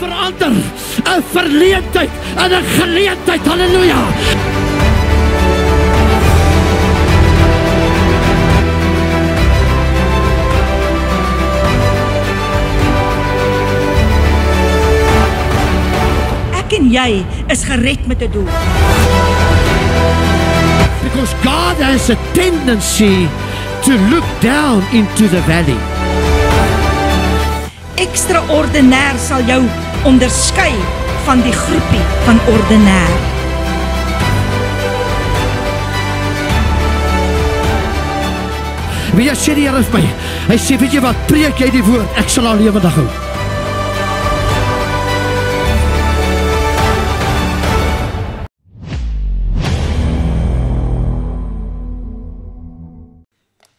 verander 'n verleentheid in 'n geleentheid. Halleluja. Ek en jy is gered met 'n doel. Because God has a tendency to look down into the valley. Extraordinair sal jou onderskei van die groepie van ordinair. Wie sê die Here vir my? Hy sê, weet jy wat, preek jy die woord, ek sal al lewendig hou.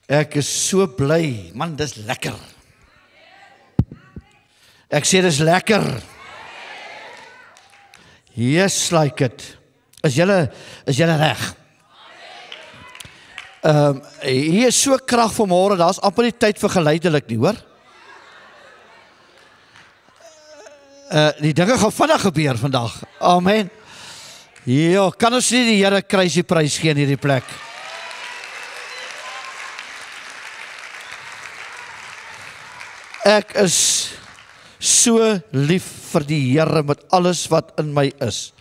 Ek is so bly, man, dis lekker. Ek sê dis lekker. Yes, like it. Is julle reg? Hier is so krag vanmôre, daar's amper nie tyd vir geleidelik nie, hoor? Die dinge gaan vinnig gebeur vandag. Amen. Ja, kan ons nie die Here crazy prys gee in hierdie plek? Ek is so lief vir die Here met alles wat in my is.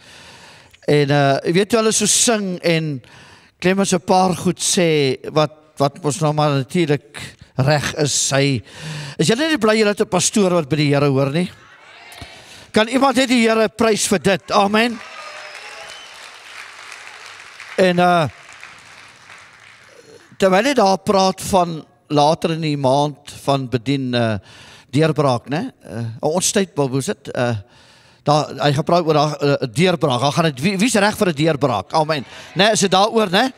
En weet jy, hulle so sing en Clemens 'n paar goed sê wat ons nou maar natuurlik reg is. Is julle nie bly julle het 'n pastoor wat by die Here hoor nie? Kan iemand net die Here prys vir dit? Amen. En terwyl hy daar praat van later in die maand van bedien deurbraak, né? Ons tyd, hoe is dit? Hy gepraat oor 'n deurbraak. Dan gaan dit wie's reg vir 'n deurbraak? Amen. Né, is dit daaroor, né?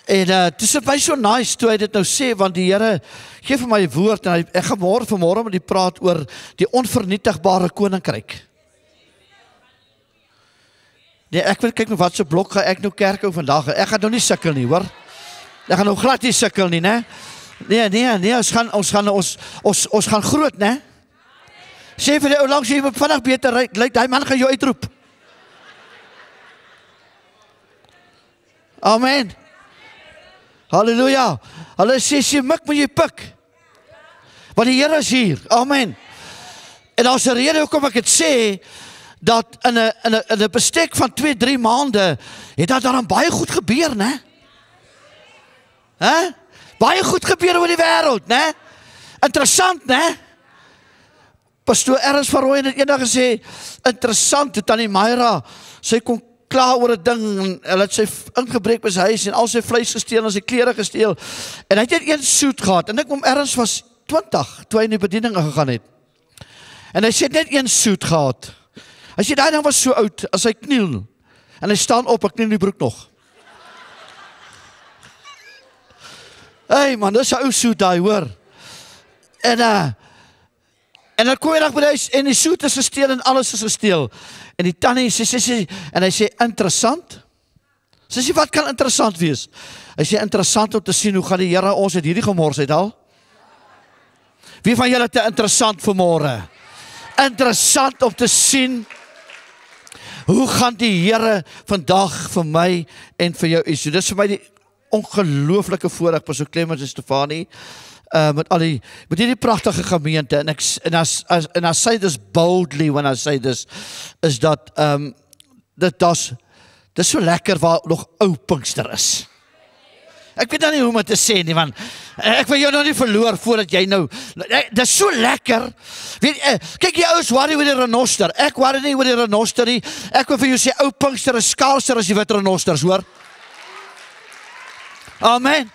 En dit is baie so nice toe hy dit nou sê, want die Here gee vir my woord en ek gaan vanmôre met die praat oor die onvernietigbare koninkryk. Nee, ek wil kyk nou wat so blok gaan ek nou kerk hou vandag. Ek gaan nou nie sukkel nie, hoor. Ek gaan nou glad nie sukkel nie, né? Nee, ons gaan groot, né? Sê vir die ou langs jy moet vinnig beter lyk, die man gaan jou uitroep. Amen. Halleluja. Hulle sê mik moet jy pik. Want die Here is hier. Amen. En daar's 'n rede hoekom ek dit sê, dat in 'n bestek van 2-3 maande het daar dan baie goed gebeur, né? Hè? Baie goed gebeur oor die wêreld, né? Interessant, né? Pastoor Ernst van Rooyen het eendag gesê, interessant, toe Tannie Myra, sy kon klaar oor 'n ding, en hulle het sy ingebreek by sy huis, en al sy vleis gesteel, en sy klere gesteel, en hy het net een soet gehad, en ek kom Ernst was 20, toe hy in die bediening gegaan het, en hy sê net een soet gehad, hy sê, die ding was so oud, as hy kniel, en hy staan op, ek kniel die broek nog. Hey man, dis 'n ou soet daai, hoor. En dan kom hy dag by die huis, en die soet is gesteel, en alles is gesteel. En die tannie sê, en hy sê, interessant? Sê, wat kan interessant wees? Hy sê, interessant om te sien, hoe gaan die Here ons uit hierdie gemors uit al? Wie van julle te interessant vanmôre? Interessant om te sien, hoe gaan die Here vandag vir my en vir jou is. So, dis vir my die ongelooflike voorreg, Pastor Clemens en Stefanie, met hierdie pragtige gemeente, en I say this boldly when I say this, is dat, dis so lekker waar nog ou Pinkster is. Ek weet nou nie hoe om het te sê nie, want ek wil jou nou nie verloor voordat jy nou, dis so lekker, kyk jy ouens worry oor die renoster, ek worry nie oor die renoster nie, ek wil vir jou sê, ou Pinkster is skaarser as die wit renosters, hoor. Amen.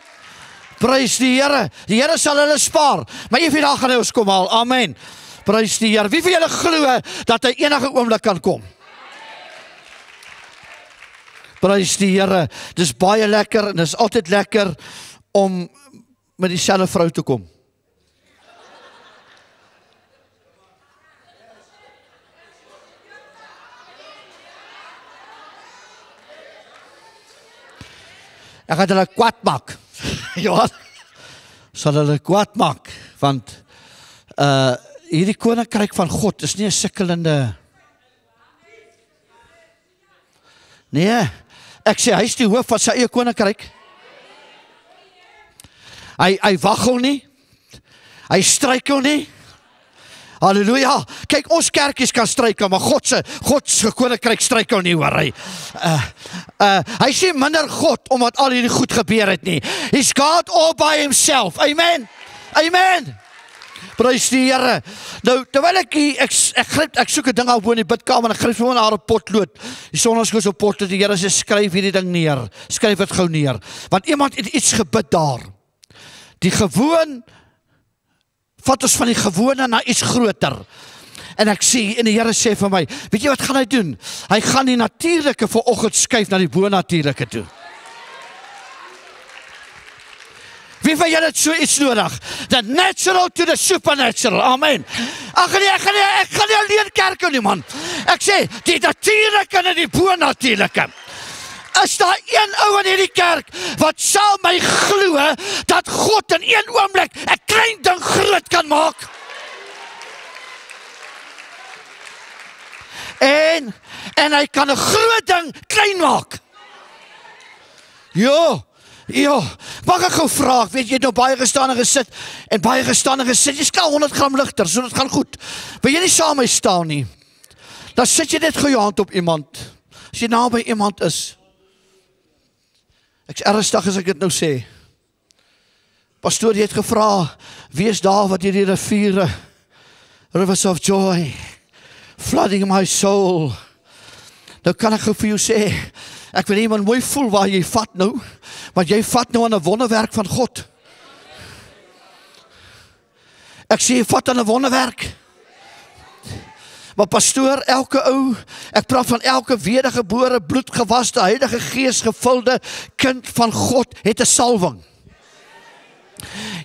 Prys die Here. Die Here sal hulle spaar. Maar eendag gaan hy ons kom haal. Amen. Prys die Here. Wie van julle glo dat hy enige oomblik kan kom? Prys die Here. Dis baie lekker en dis altyd lekker om met dieselfde vrou te kom. Ek gaan hulle kwaad maak. Ja, sal hulle kwaad maak, want hierdie koninkryk van God is nie 'n sukkelende. Nee, ek sê, hy is die hoof van sy eie koninkryk. Hy waggel nie, hy struikel nie. Halleluja, kyk, ons kerkies kan struikel, maar God se koninkryk struikel nie, hoor hy. Hy is nie minder God, omdat al hierdie goed gebeur het nie. He's God all by himself, amen, amen. Prys die Here. Nou, terwyl ek soek 'n ding op in die bidkamer, en ek gryp gewoon na 'n potlood. Die sonnaskoos op potlood, die Here sê, skryf hierdie ding neer. Skryf dit gou neer. Want iemand het iets gebid daar. Die gewoon, vat ons van die gewone na iets groter. En ek sê, en die Here sê vir my, weet jy wat gaan hy doen? Hy gaan die natuurlike vanoggend skuif na die bonatuurlike toe. Wie van julle het so iets nodig? The natural to the supernatural. Amen. Ek gaan nie alleen kerk toe nie, man. Ek sê, die natuurlike en die bonatuurlike. Is daar een ou in hierdie kerk wat sal my glo dat God in een oomblik 'n klein ding groot kan maak? En hy kan 'n groot ding klein maak. Ja, mag ek gou vra, weet jy nou baie gestaan en gesit, jy is klaar 100 gram ligter, so dit gaan goed. Wil jy nie saam my staan nie? Dan sit jy net gou jou hand op iemand, as jy naby iemand is. Ek is ernstig as ek dit nou sê. Pastoor, jy het gevra, wie is daar wat hierdie riviere, rivers of joy, flooding my soul. Nou kan ek gou vir jou sê, ek wil iemand mooi voel waar jy vat nou, want jy vat nou aan 'n wonderwerk van God. Ek sê, jy vat aan 'n wonderwerk. Maar pastoor, elke ou, ek praat van elke wedergebore, bloedgewaste, Heilige Gees gevulde kind van God, het 'n salwing.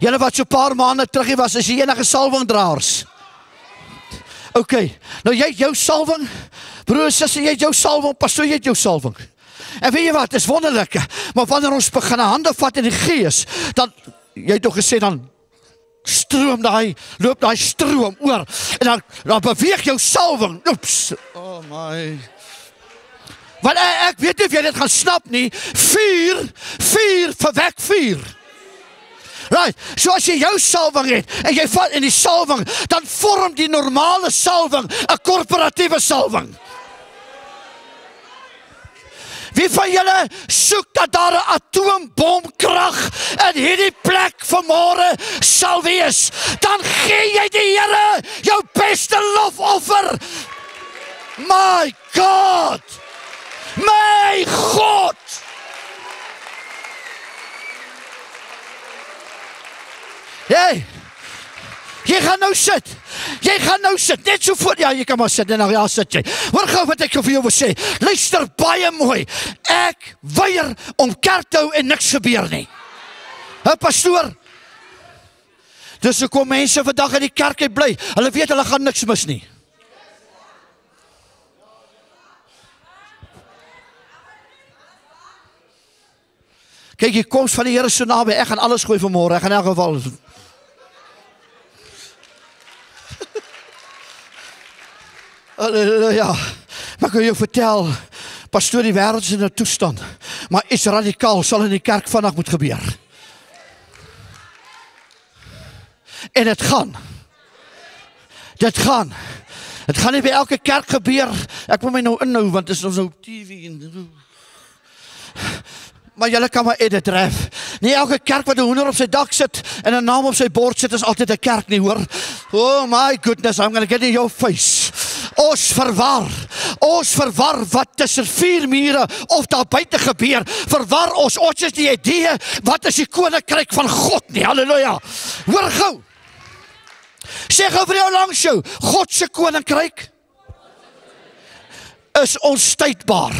Julle wat so 'n paar maande terug was, is jy enige salwingdraers? Ok, nou jy het jou salwing, broer, suster, jy het jou salwing, pastoor, jy het jou salwing. En weet jy wat, is wonderlik, maar wanneer ons begin hande vat in die Gees, dan, jy het toch gesê, dan loop daai stroom oor, en dan beweeg jou salwing, oeps, oh my, want ek weet nie of jy dit gaan snap nie, vuur verwek vuur. Right, so as jy jou salwing het, en jy vat in die salwing, dan vorm die normale salwing 'n korporatiewe salwing. Wie van julle soek dat daar 'n atoombomkrag in hierdie plek vanmôre sal wees? Dan gee jy die Here jou beste lofoffer. My God! My God! Hey, jy gaan nou sit, net so voor, ja, jy kan maar sit, en nou ja, sit jy. Hoor gou wat ek vir jou wil sê, luister baie mooi, ek weier om kerk te hou en niks gebeur nie. Pastoor, dis hoekom mense vandag in die kerk uit bly, hulle weet hulle gaan niks mis nie. Kyk, die koms van die Here so naby, ek gaan alles gooi vanmôre, ek gaan in elk geval. Halleluja, maar ek wil jou vertel, pastoor, die wêreld is in 'n toestand, maar iets radikaal sal in die kerk vandag moet gebeur. En dit gaan nie by elke kerk gebeur, ek wil my nou inhou, want dit is ons nou TV en maar julle kan maar edit ref. Nie elke kerk wat 'n hoender op sy dak sit en 'n naam op sy bord sit is altyd 'n kerk nie, hoor. Oh my goodness, I'm gonna get in your face. Ons verwar wat tussen 4 mure of daar buite gebeur. Verwar ons is die idee, wat is die koninkryk van God nie, halleluja. Hoor gou. Sê gou vir jou langs jou, God se koninkryk is onstuitbaar.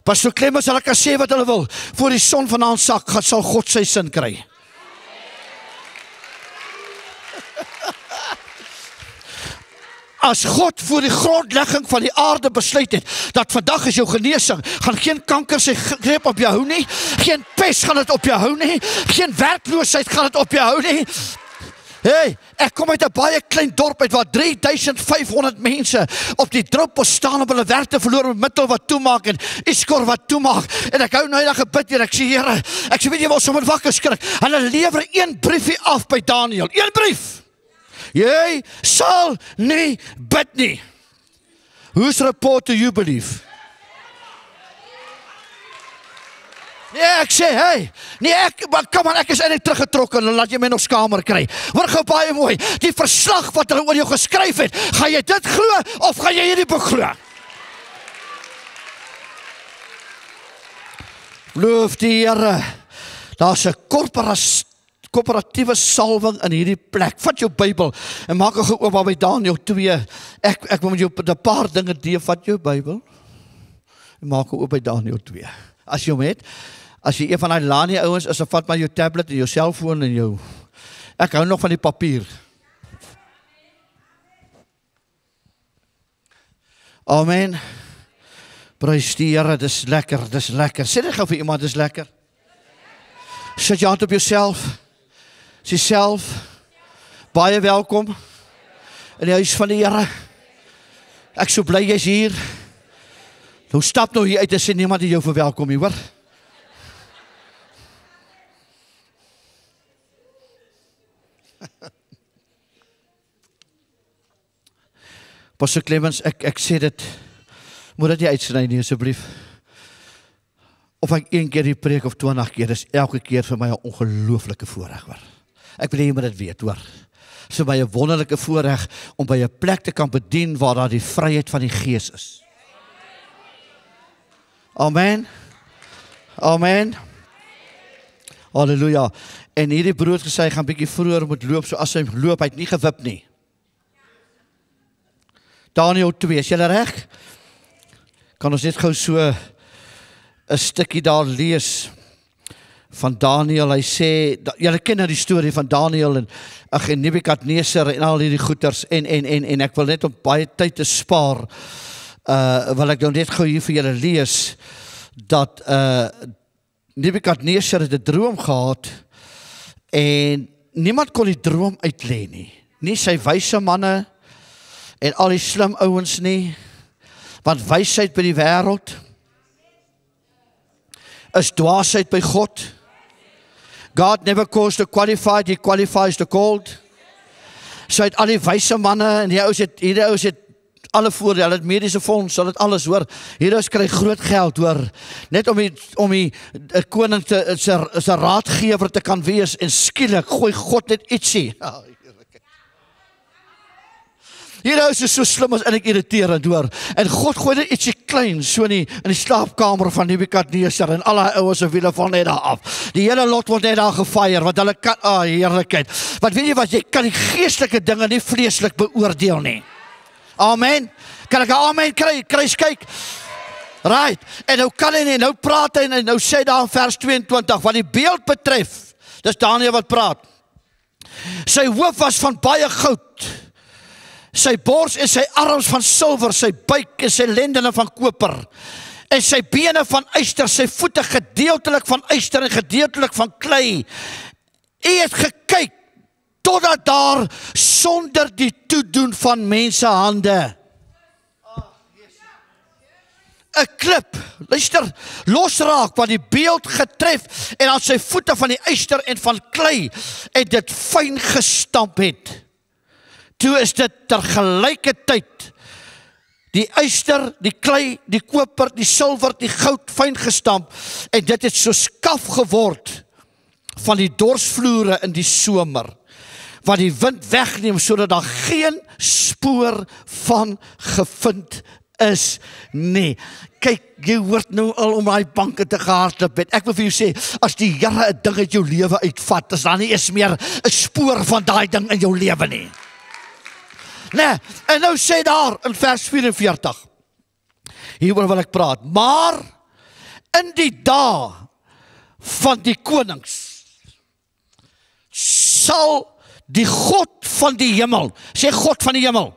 Pastor Clemens, hulle kan sê wat hulle wil, voor die son vanaand sak, sal God sy sin kry. As God voor die grondlegging van die aarde besluit het, dat vandag is jou genesing, gaan geen kanker sy greep op jou hou nie, geen pes gaan dit op jou hou nie, geen werkloosheid gaan dit op jou hou nie, Hey, ek kom uit 'n baie klein dorp uit waar 3500 mense op die drempel staan om hulle werk te verloor met Middel wat toemaak en Iskor wat toemaak. En ek hou nou eendag gebid en ek sê Here, ek sê weet jy wat sommer wakker skrik. Hulle lewer een briefie af by Daniël. Een brief. Jy sal nie bid nie. Whose report do you believe? Nee, ek sê, hey, nee, kom aan, ek is eintlik teruggetrokken en laat jy my nog skamer kry. Hoor gou baie mooi, die verslag wat hulle oor jou geskryf het, gaan jy dit glo of gaan jy hierdie boek glo? Loof die Here, daar's 'n korporatiewe salwing in hierdie plek. Vat jou Bybel en maak hom oop by Daniël 2. Ek wil met jou 'n paar dinge deel. Vat jou Bybel en maak hom oop by Daniël 2. As jy hom het, as jy een van die Lani ouens is, vat maar jou tablet en jou selfoon en jou... Ek hou nog van die papier. Amen. Prys die Here, dis lekker, dis lekker. Sê dit gou vir iemand, dis lekker. Sit jy hand op jouself. Sê self, baie welkom in die huis van die Here. Ek so bly jy's hier. Nou stap nou hier uit en sê niemand die jou verwelkom hier, hoor. Pastor Clemens, ek sê dit, moet dit nie uitsny nie, asseblief. Of ek 1 keer die preek of 20 keer, is elke keer vir my 'n ongelooflike voorreg, hoor. Ek wil hê jy moet dit weet, hoor. Dit is vir my 'n wonderlike voorreg om by 'n plek te kan bedien waar daar die vryheid van die Gees is. Amen. Amen. Halleluja. En hierdie brood gesê, hy gaan bietjie vroeër moet loop, so as hy loop, hy het nie gewip nie. Daniël 2, is julle reg? Kan ons net gou so 'n stukkie daar lees van Daniël. Hy sê, julle ken nou die storie van Daniël en Nebukadneser en al hierdie goeters en ek wil net om baie tyd te spaar, wil ek nou net gou hier vir julle lees, dat Nebukadneser het 'n droom gehad en niemand kon die droom uitlê nie. Nie sy wyse manne en al die slim ouens nie, want wysheid by die wêreld is dwaasheid by God. God never calls the qualified, he qualifies the called. So het al die wyse manne en hierdie ouens het alle voordele, hulle het mediese fonds, hulle het alles, hoor. Hierdie ouens kry groot geld, hoor. Net om die koning se raadgewer te kan wees en skielik gooi God net ietsie. Hierdie ouens is so slim as eintlik irriterend, hoor. En God gooi net ietsie klein so in die slaapkamer van Nebukadneser en al die ouens se wiele val net daar af. Die hele lot word net daar gefire want hulle kan heerlikheid. Want weet jy wat, jy kan die geestelike dinge nie vleeslik beoordeel nie. Amen. Kan ek 'n amen kry? Kyk. Right. En nou kan hy nie, nou praat hy en nou sê daar in vers 22 wat die beeld betref. Dis Daniël wat praat. Sy hoof was van baie goud. Sy bors en sy arms van silwer, sy buik en sy lendene van koper, en sy bene van yster, sy voete gedeeltelik van yster en gedeeltelik van klei. U het gekyk totdat daar sonder die toedoen van mensehande 'n klip, luister, losraak wat die beeld getref en aan sy voete van die yster en van klei en dit fyn gestamp het. Toe is dit tergelykertyd die yster, die klei, die koper, die silwer, die goud fyn gestamp en dit het so skaf geword van die dorsvloere in die somer wat die wind wegneem sodat daar geen spoor van gevind is nie. Kyk, jy hoort nou al om die banke te gehardloop het. Ek wil vir jou sê, as die Here 'n ding uit jou lewe uitvat, is daar nie eens meer 'n spoor van daai ding in jou lewe nie. Nee, en nou sê daar in vers 44, hieroor wil ek praat, maar in die dae van die konings sal die God van die hemel, sê God van die hemel,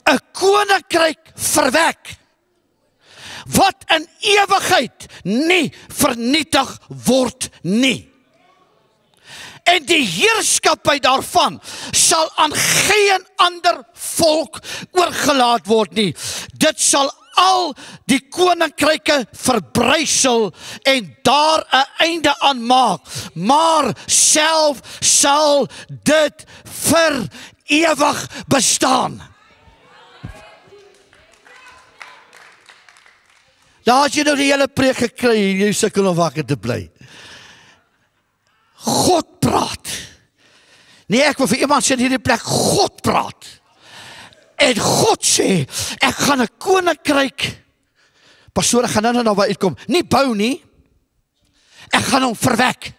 'n koninkryk verwek, wat in ewigheid nie vernietig word nie. en die heerskappy daarvan sal aan geen ander volk oorgelaat word nie. Dit sal al die koninkryke verbrysel en daar 'n einde aan maak, maar self sal dit vir ewig bestaan. Daar het jy nou die hele preek gekry, jy sukkel om wakker te bly. God praat. Nee, ek wil vir iemand sê in hierdie plek, God praat. En God sê, ek gaan 'n koninkryk, pastoor, ek gaan nou daar waar uitkom, nie bou nie, ek gaan hom verwek.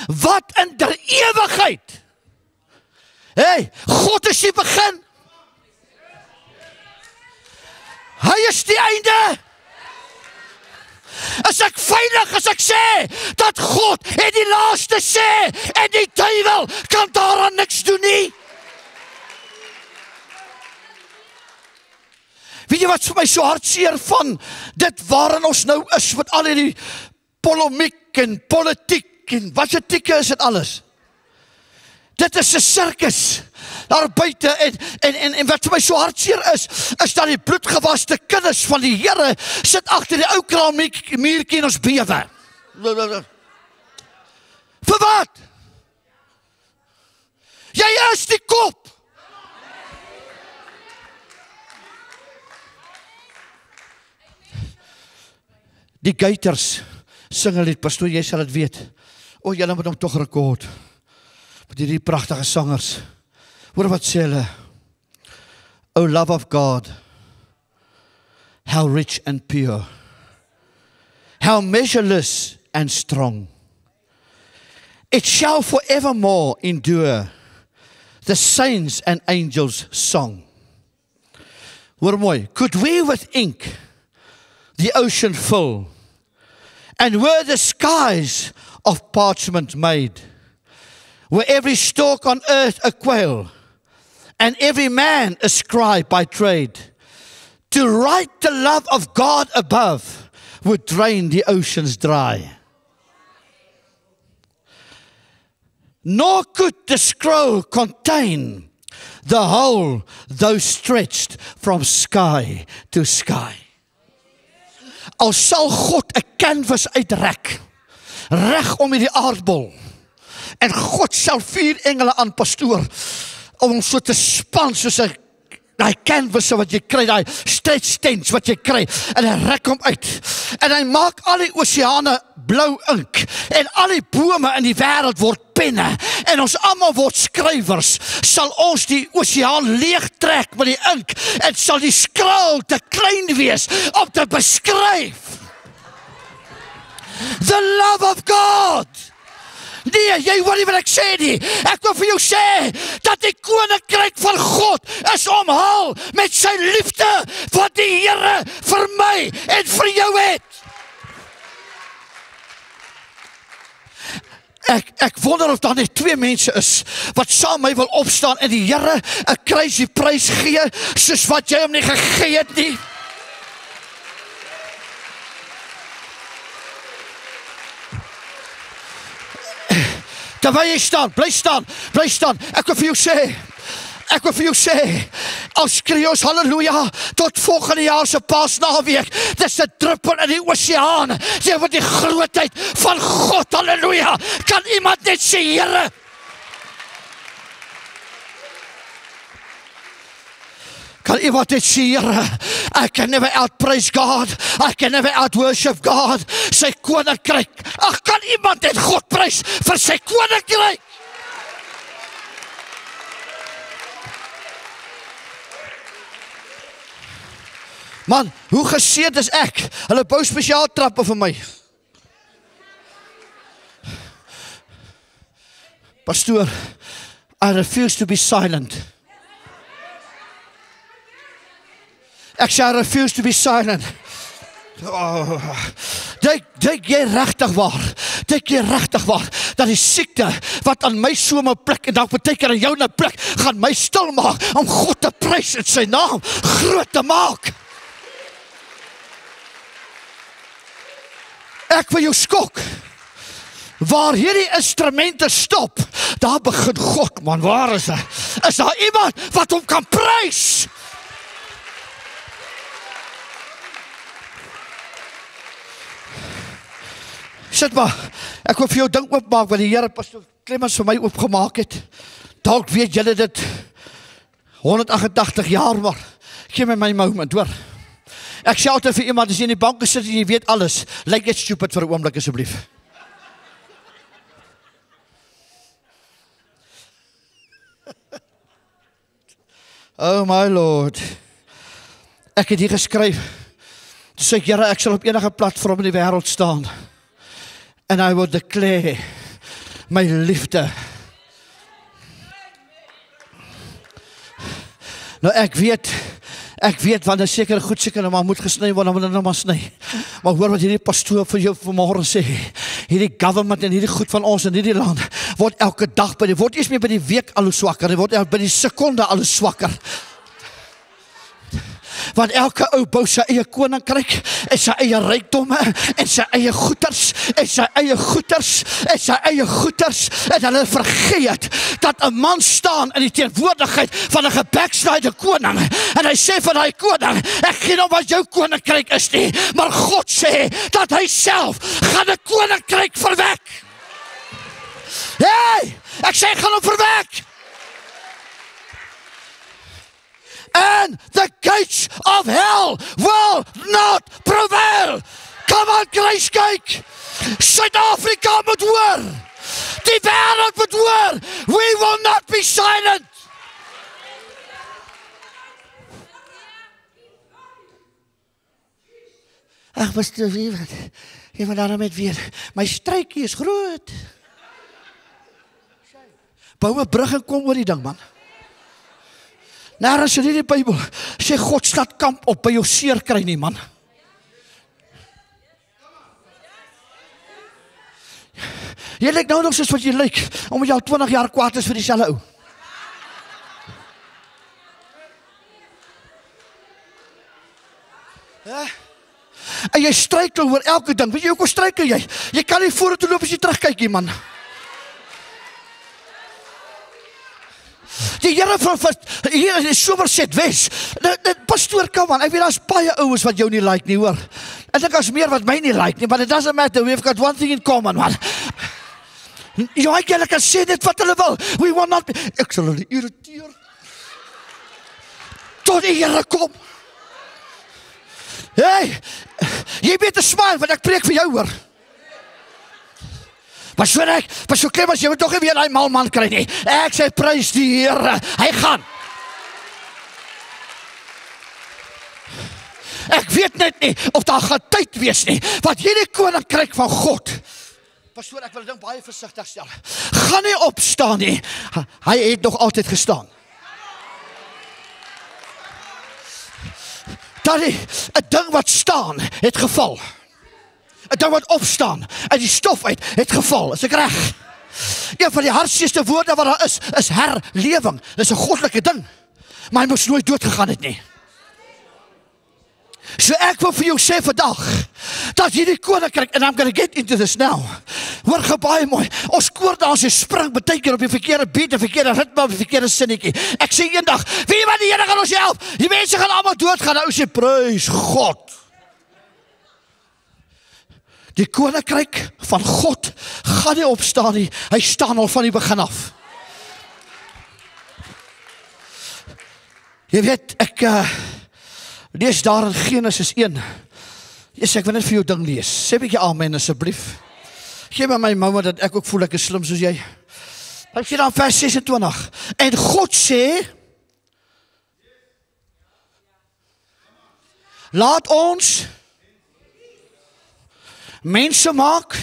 Wat in der ewigheid? Hey, God is die begin. Hy is die einde. Is ek veilig as ek sê, dat God het die laaste sê, en die duiwel kan daaraan niks doen nie? Weet jy wat vir my so hartseer van dit waarin ons nou is, met al die polemiek en politiek, en wat se tieke is dit alles? Dit is 'n sirkus daar buite, en wat vir my so hartseer is dat die bloedgewaste kinders van die Here sit agter die ou kraammuurtjie en ons bewe. Vir wat? Jy is die kop. Die Gators sing 'n lied, pastoor, jy sal dit weet. O, julle moet hom tog rekord. Met hierdie pragtige sangers. Hoor wat sê hulle? O love of God, how rich and pure, how measureless and strong. It shall forevermore endure, the saints and angels' song. Hoor mooi, could we with ink the ocean fill, and were the skies of parchment made, were every stalk on earth a quail, and every man a scribe by trade, to write the love of God above would drain the oceans dry. Nor could the scroll contain the whole, though stretched from sky to sky. Al sal God 'n canvas uitrek, reg om hierdie aardbol, en God sal 4 engele aan pastoor, om so te span soos 'n daai canvas wat jy kry, daai stretch tents wat jy kry, en hy rek hom uit, en hy maak al die oseane blou ink, en al die bome in die wêreld word penne, en ons almal word skrywers, sal ons die oseaan leegtrek met die ink, en sal die skraal te klein wees om te beskryf the love of God. Nee, jy hoor nie wat ek sê nie. Ek wil vir jou sê, dat die koninkryk van God is omhaal met sy liefde, wat die Here vir my en vir jou het. Ek wonder of daar net 2 mense is, wat saam my wil opstaan en die Here 'n crazy prys gee, soos wat jy hom nie gegee het nie. Terwyl jy staan, bly staan, bly staan. Ek wil vir jou sê, al skree ons halleluja tot volgende jaar se Paasnaweek, dis 'n druppel in die oseaan, jy word die grootheid van God, halleluja. Kan iemand net sê, Here? Kan iemand net sê, Here? I can never outpraise God, I can never outworship God, sy koninkryk. Ag, kan iemand net God prys vir sy koninkryk? Man, hoe geseënd is ek? Hulle bou spesiaal trappe vir my. Pastoor, I refuse to be silent. Ek sê, I refuse to be silent. Oh, dink jy regtig waar, dat die siekte wat aan my so my plek, en dan beteken aan jou 'n plek, gaan my stil maak om God te prys en sy naam groot te maak. Ek wil jou skok. Waar hierdie instrumente stop, daar begin God, man, waar is hy? Is daar iemand wat hom kan prys? Sit maar, ek wil vir jou ding oopmaak, wat die Here Pastor Clemens vir my oopgemaak het. Dalk weet julle dit, 188 jaar maar, gee my moment, hoor. Ek sê altyd vir iemand, as jy in die bank sit en jy weet alles, lyk dit stupid vir 'n oomblik asseblief. Oh my Lord. Ek het hier geskryf, toe sê ek, Here, ek sal op enige platform in die wêreld staan, and I will declare my liefde. Nou ek weet, wanneer sekere goed seker nou maar moet gesny word, dan moet dit nou maar sny. Maar hoor wat hierdie pastoor vir jou vanmôre sê, hierdie government en hierdie goed van ons in hierdie land, word elke dag, word eers meer by die week al hoe swakker, dit word by die sekonde al hoe swakker. Want elke ou bou sy eie koninkryk, en sy eie rykdomme, en sy eie goeders, en hulle vergeet, dat 'n man staan in die teenwoordigheid van 'n gebackslide koning, en hy sê van hy koning, ek gee nou wat jou koninkryk is nie, maar God sê, dat hy self gaan 'n koninkryk verwek. Hey, ek sê, gaan hom verwek. And the gates of hell will not prevail. Come on, Kruiskyk. Suid-Afrika moet hoor. Die wêreld moet hoor. We will not be silent. Ag, was dit weer? Jy moet daarmee weer. My struikie is groot. Bou 'n brug en kom oor die ding, man. Nou, as jy nie die Bybel sê God staat kamp op by jou seer kry nie, man. Jy lyk nou nog soos wat jy lyk, omdat jy al 20 jaar kwaad is vir dieselfde ou. En jy struikel oor elke ding. Weet jy hoekom struikel jy? Jy kan nie vorentoe loop as jy terugkyk nie, man. Die Here van hier in Somerset Wes, die pastoor kan man, ek weet daar's baie ouens wat jou nie like nie, hoor. Ek dink daar's meer wat my nie like nie, but it doesn't matter, we've got one thing in common, man. Jy kan sê dit wat hulle wil, we will not be, ek sal hulle irriteer, tot die Here kom. Hey, jy weet 'n smile, want ek preek vir jou, hoor. Pastor Clemens, jy moet toch nie weer die malman kry nie. Ek sê, prys die Here, hy gaan. Ek weet net nie, of daar gaan tyd wees nie, wat hierdie koninkryk van God, pastoor, ek wil dit baie versigtig stel, gaan nie opstaan nie, hy het nog altyd gestaan. Dat die, 'n ding wat staan, het geval. 'n ding wat opstaan, uit die stof uit, het geval, is ek reg? Een van die hartseerste woorde wat daar is herlewing, dit is 'n goddelike ding, maar hy moes nooit doodgegaan het nie. So ek wil vir jou sê vandag, dat hierdie koninkryk, and I'm going to get into this now, hoor baie mooi, ons koordanse spring baie keer op die verkeerde beat, die verkeerde ritme, op die verkeerde sinnetjie. Ek sê eendag, wie wat die Here gaan ons help, die mense gaan almal doodgaan, nou sê, prys God. Die koninkryk van God gaan nie opstaan nie, hy staan al van die begin af. Jy weet, ek lees daar in Genesis 1. Ek wil net vir jou ding lees. Sê bietjie amen asseblief. Geef my moment dat ek ook voel ek is slim soos jy. Hy sê dan vers 26. En God sê, laat ons mense maak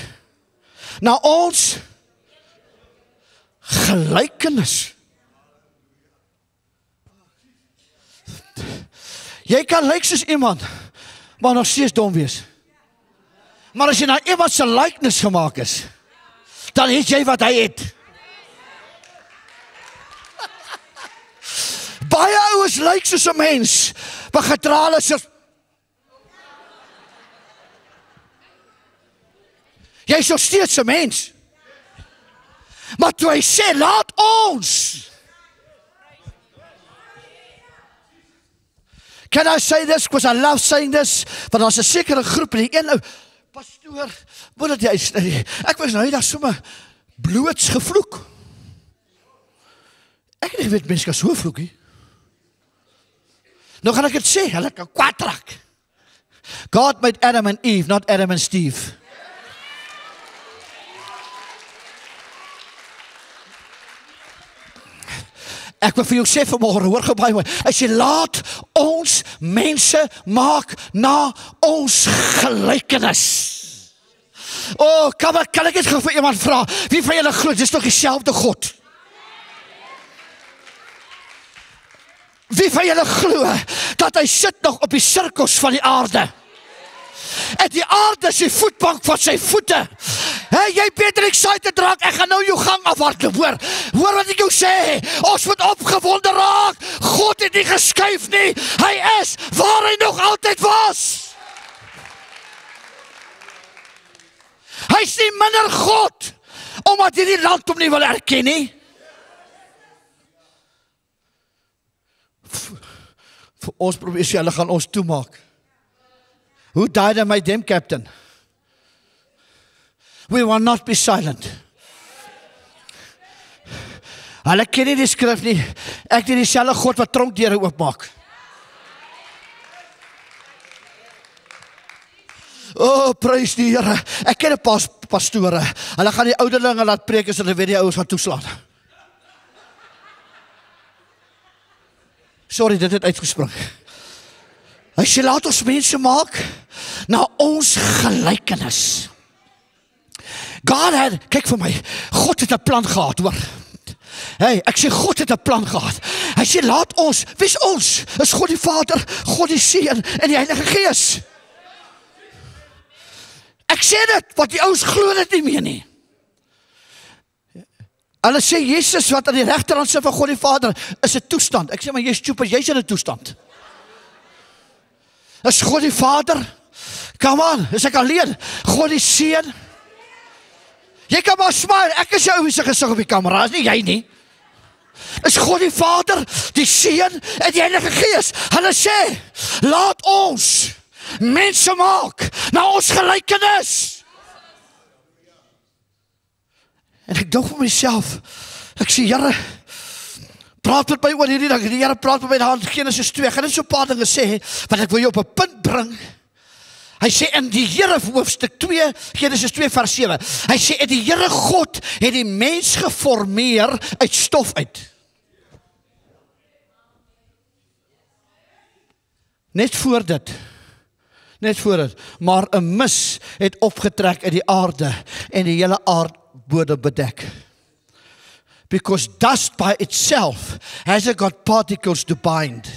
na ons gelykenis. Jy kan lyk soos iemand, maar nog steeds dom wees. Maar as jy na iemand se likeness gemaak is, dan het jy wat hy het. Baie ouens lyk soos 'n mens, maar gedraal is Jy is nog steeds 'n mens. Maar toe hy sê, laat ons. Can I say this? Because I love saying this. Want daar's 'n sekere groep, en die een ou, pastoor, moet dit jy, ek was nou daar sommer bloots gevloek. Ek het nie geweet, mense kan so vloek, nie. Nou gaan ek het sê, hulle kan kwaad raak. God made Adam and Eve, not Adam and Steve. Ek wil vir jou sê vanmôre, hoor gou baie mooi. As jy laat ons mense maak na ons gelykenis. Kan ek net gou vir iemand vra, wie van julle glo, dis nog dieselfde God? Wie van julle glo, dat hy sit nog op die sirkels van die aarde? En die aarde is die voetbank van sy voete. Jy beter excited raak, ek gaan nou jou gang afhardloop, hoor wat ek jou sê, ons moet opgewonde raak, God het nie geskuif nie, hy is waar hy nog altyd was. Hy is nie minder God, omdat hierdie land hom nie wil erken nie. Vir ons probeer hulle gaan ons toemaak. Who died and made them captain? We will not be silent. Hulle ken nie die skrif nie. Ek het dieselfde God wat tronkdeure oopmaak. Prys die Here. Ek ken 'n paar pastore. Hulle gaan die ouderlinge laat preek as hulle weet die ouers gaan toeslaan. Sorry, dit het uitgespring. Hy sê, laat ons mense maak na ons gelykenis. God het, kyk vir my, God het 'n plan gehad, hoor. Ek sê, God het 'n plan gehad. Hy sê, laat ons, wie is ons? Is God die Vader, God die Seun en die Heilige Gees. Ek sê dit, want die ouens glo dit nie meer nie. Hulle sê, Jesus wat aan die regterhand sit van God die Vader, is 'n toestand. Ek sê, maar jy's stupid, jy's in 'n toestand. Is God die Vader? Come on, is ek alleen? God die Seun? Jy kan maar smile, ek is jou se gesig op die kamera, is nie jy nie. Is God die Vader, die Seun en die Heilige Gees. Hulle sê, laat ons mense maak na ons gelykenis. En ek dink vir myself, ek sê, Here, praat met my oor hierdie ding. Die Here praat met my in Genesis 2. Ek gaan net so 'n paar dinge sê, want ek wil jou op 'n punt bring. Hy sê in die Here hoofstuk 2, Genesis 2 vers 7. Hy sê, en die Here God het die mens geformeer uit stof uit. Net voor dit, maar 'n mis het opgetrek uit die aarde en die hele aardbodem bedek. Because dust by itself hasn't got particles to bind.